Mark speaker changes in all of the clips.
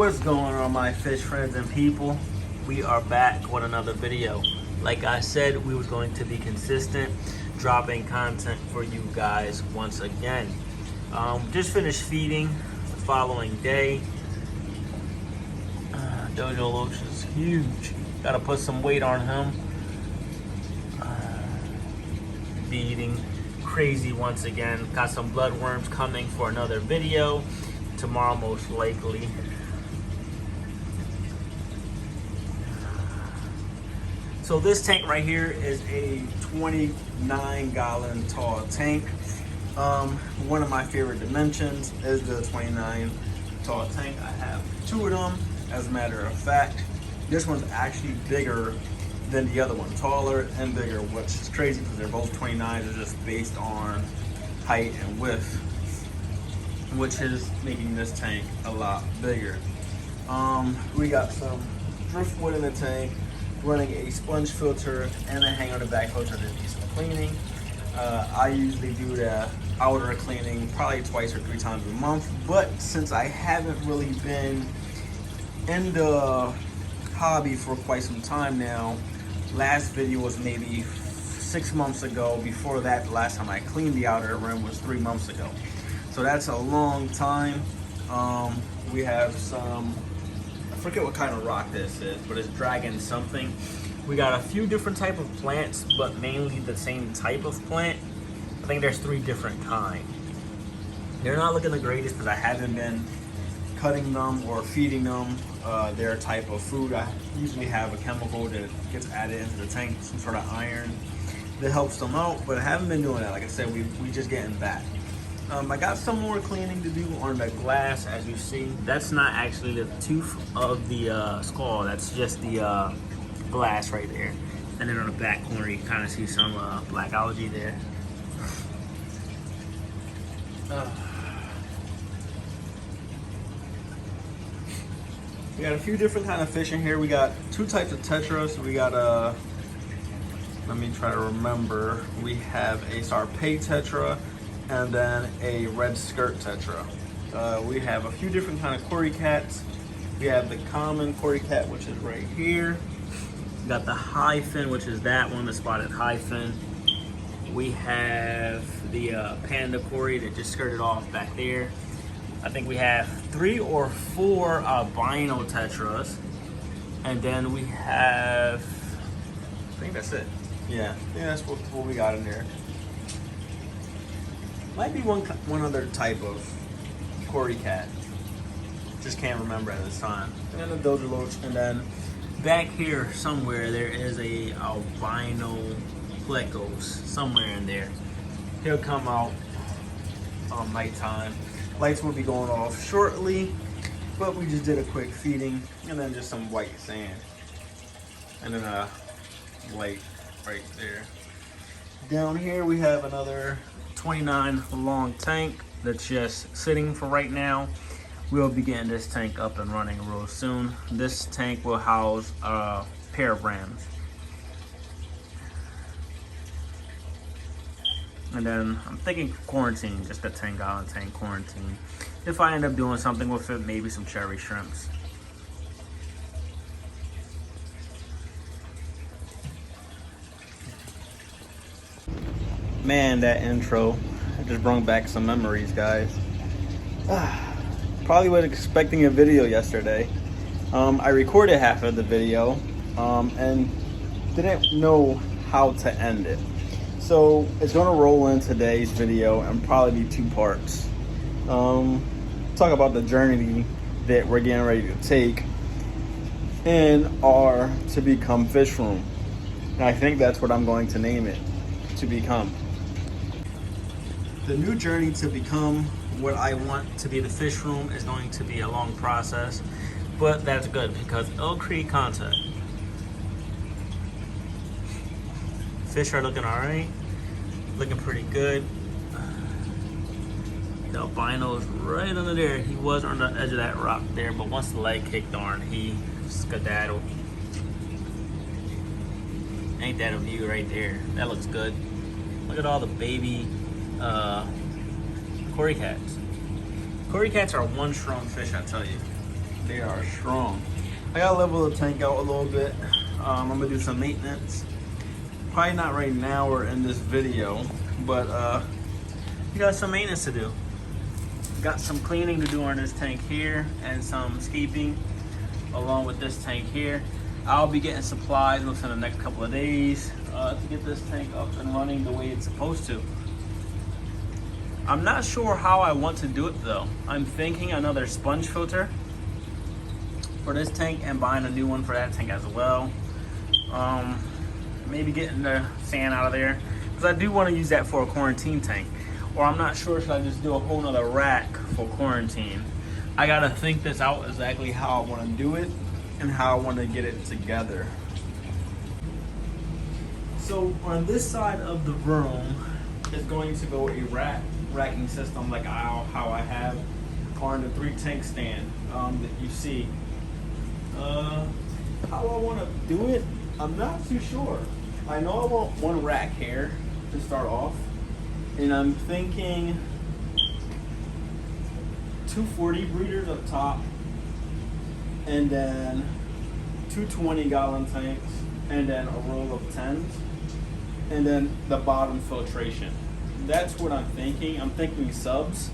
Speaker 1: What's going on, my fish friends and people? We are back with another video. Like I said, we was going to be consistent, dropping content for you guys once again. Just finished feeding the following day. Dojo Loach is huge. Gotta put some weight on him. Feeding crazy once again. Got some bloodworms coming for another video tomorrow, most likely. So this tank right here is a 29-gallon tall tank. One of my favorite dimensions is the 29 tall tank. I have two of them, as a matter of fact. This one's actually bigger than the other one, taller and bigger, which is crazy because they're both 29s. They're just based on height and width, which is making this tank a lot bigger. We got some driftwood in the tank, running a sponge filter and a hanger on the back filter to do some cleaning. I usually do the outer cleaning probably twice or 3 times a month, but since I haven't really been in the hobby for quite some time now, last video was maybe 6 months ago. Before that, the last time I cleaned the outer rim was 3 months ago. So that's a long time. We have some, I forget what kind of rock this is, but it's dragon something. We got a few different type of plants, but mainly the same type of plant. I think there's 3 different kinds. They're not looking the greatest because I haven't been cutting them or feeding them their type of food. I usually have a chemical that gets added into the tank, some sort of iron that helps them out, but I haven't been doing that. Like I said, we just getting back. I got some more cleaning to do on the glass. As you see, that's not actually the tooth of the skull, that's just the glass right there. And then on the back corner you kind of see some black algae there. We got a few different kind of fish in here. We got 2 types of tetras. We got let me try to remember. We have a Sarpei tetra and then a red skirt tetra. We have a few different kind of cory cats. We have the common cory cat, which is right here. We got the high fin, which is that one, the spotted high fin. We have the panda cory that just skirted off back there. I think we have 3 or 4 albino tetras, and then we have, I think that's it. Yeah, that's what we got in there. Might be one other type of cory cat. Just can't remember at this time. And then the Dojo Loach, and then back here somewhere there is a albino plecos somewhere in there. He'll come out nighttime. Lights will be going off shortly, but we just did a quick feeding and then just some white sand. And then a light right there. Down here we have another 29 long tank that's just sitting for right now. We'll be getting this tank up and running real soon. This tank will house a pair of rams. And then I'm thinking quarantine, just a 10-gallon tank quarantine. If I end up doing something with it, maybe some cherry shrimps. Man, that intro just brought back some memories, guys. Probably was expecting a video yesterday. I recorded half of the video and didn't know how to end it. So it's gonna roll in today's video and probably be 2 parts. Talk about the journey that we're getting ready to take in our To Become FishRoom. And I think that's what I'm going to name it, To Become. The new journey to become what I want to be the FishRoom is going to be a long process, but that's good because it'll create content. Fish are looking alright, looking pretty good. The albino is right under there. He was on the edge of that rock there, but once the leg kicked on, he skedaddled. Ain't that a view right there? That looks good. Look at all the baby cory cats. Cory cats are one strong fish, I tell you. They are strong. I gotta level the tank out a little bit. I'm gonna do some maintenance. Probably not right now or in this video, but we got some maintenance to do. Got some cleaning to do on this tank here and some scaping along with this tank here. I'll be getting supplies within the next couple of days to get this tank up and running the way it's supposed to. I'm not sure how I want to do it though. I'm thinking another sponge filter for this tank and buying a new one for that tank as well. Maybe getting the sand out of there because I do want to use that for a quarantine tank. Or I'm not sure, should I just do a whole nother rack for quarantine? I gotta think this out exactly how I want to do it and how I want to get it together. So on this side of the room is going to go a racking system like how I have on the 3 tank stand that you see. How I want to do it, I'm not too sure. I know I want 1 rack here to start off, and I'm thinking 2 40 breeders up top, and then 2 20-gallon tanks, and then a row of 10s, and then the bottom filtration. That's what I'm thinking. I'm thinking subs,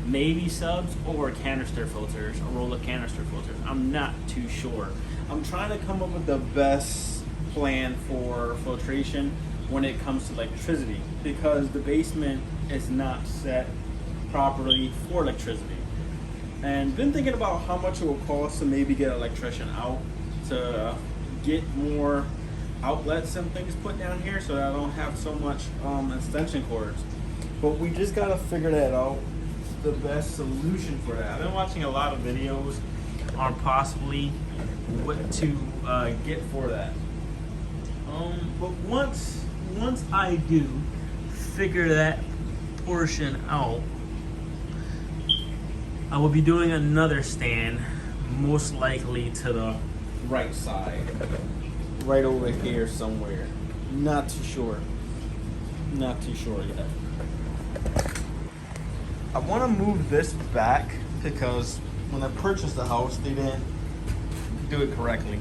Speaker 1: maybe subs, or canister filters, a roll of canister filters. I'm not too sure. I'm trying to come up with the best plan for filtration when it comes to electricity, because the basement is not set properly for electricity. And been thinking about how much it will cost to maybe get an electrician out to get more outlets and things put down here so that I don't have so much extension cords. But we just gotta figure that out, the best solution for that. I've been watching a lot of videos on possibly what to get for that. But once I do figure that portion out, I will be doing another stand, most likely to the right side, right over here somewhere. Not too sure. Not too sure yet. I want to move this back because when I purchased the house, they didn't do it correctly.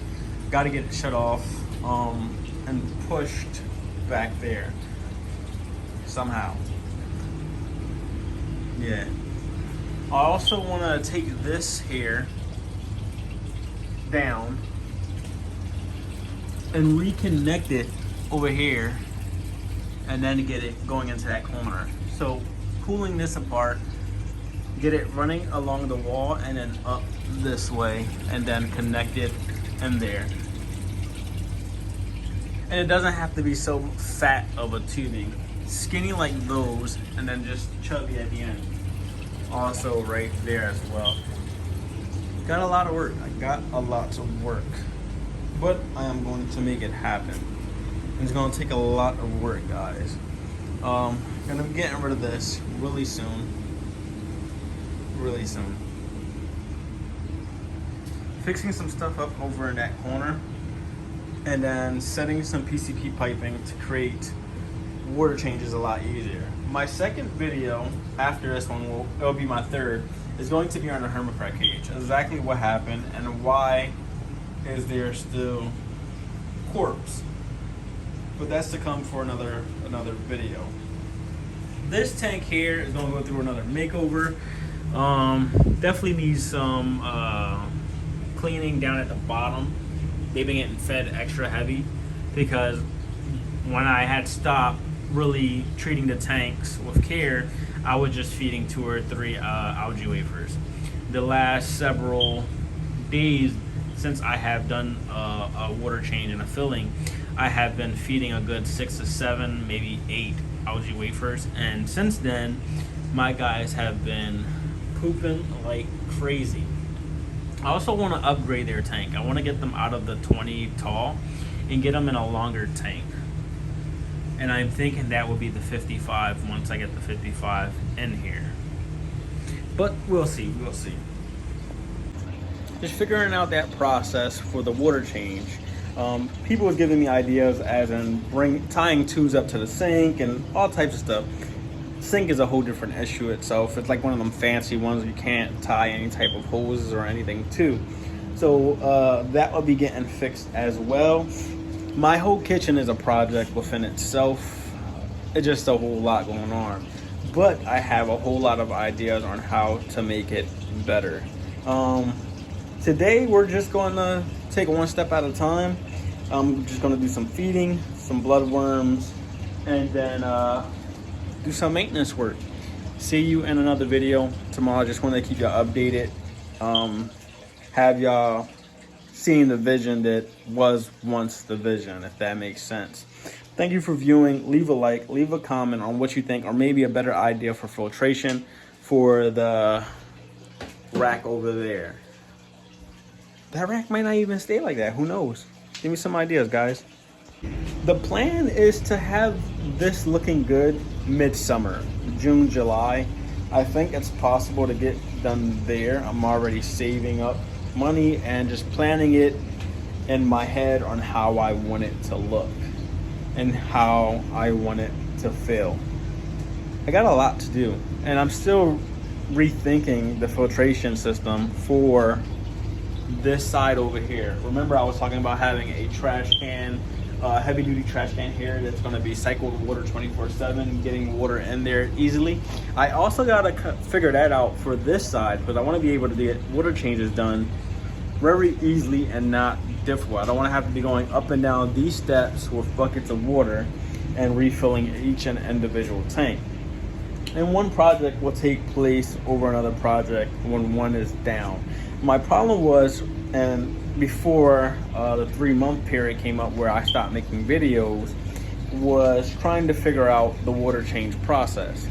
Speaker 1: Got to get it shut off and pushed back there somehow. Yeah. I also want to take this here down and reconnect it over here and then get it going into that corner. So pulling this apart, get it running along the wall and then up this way and then connect it in there. And it doesn't have to be so fat of a tubing. Skinny like those and then just chubby at the end. Also right there as well. Got a lot of work. I got a lot of work. But I am going to make it happen. It's going to take a lot of work, guys. Gonna be getting rid of this really soon. Really soon. Fixing some stuff up over in that corner. And then setting some PCP piping to create water changes a lot easier. My second video after this one it'll be my third, is going to be on the hermit cage. Exactly what happened and why is there still corpse. But that's to come for another video. This tank here is going to go through another makeover. Definitely needs some cleaning down at the bottom. They've been getting fed extra heavy because when I had stopped really treating the tanks with care, I was just feeding 2 or 3 algae wafers. The last several days since I have done a water change and a filling, I have been feeding a good 6 to 7, maybe 8 algae wafers, and since then my guys have been pooping like crazy. I also want to upgrade their tank. I want to get them out of the 20 tall and get them in a longer tank. And I'm thinking that would be the 55 once I get the 55 in here. But we'll see, we'll see. Just figuring out that process for the water change. People were giving me ideas as in tying tubes up to the sink and all types of stuff. Sink is a whole different issue itself. It's like one of them fancy ones you can't tie any type of hoses or anything to. So that will be getting fixed as well. My whole kitchen is a project within itself. It's just a whole lot going on. But I have a whole lot of ideas on how to make it better. Today we're just going to take one step at a time. I'm just going to do some feeding, some bloodworms, and then do some maintenance work. See you in another video tomorrow. Just want to keep y'all updated. Have y'all seen the vision that was once the vision, if that makes sense. Thank you for viewing. Leave a like, leave a comment on what you think, or maybe a better idea for filtration for the rack over there. That rack might not even stay like that. Who knows? Give me some ideas, guys. The plan is to have this looking good midsummer, June, July. I think it's possible to get done there. I'm already saving up money and just planning it in my head on how I want it to look and how I want it to feel. I got a lot to do, and I'm still rethinking the filtration system for this side over here. Remember, I was talking about having a trash can, heavy duty trash can here that's going to be cycled water 24/7, getting water in there easily. I also got to figure that out for this side, because I want to be able to get water changes done very easily and not difficult. I don't want to have to be going up and down these steps with buckets of water and refilling each and individual tank. And one project will take place over another project when one is down. My problem was, and before the 3-month period came up where I stopped making videos, was trying to figure out the water change process.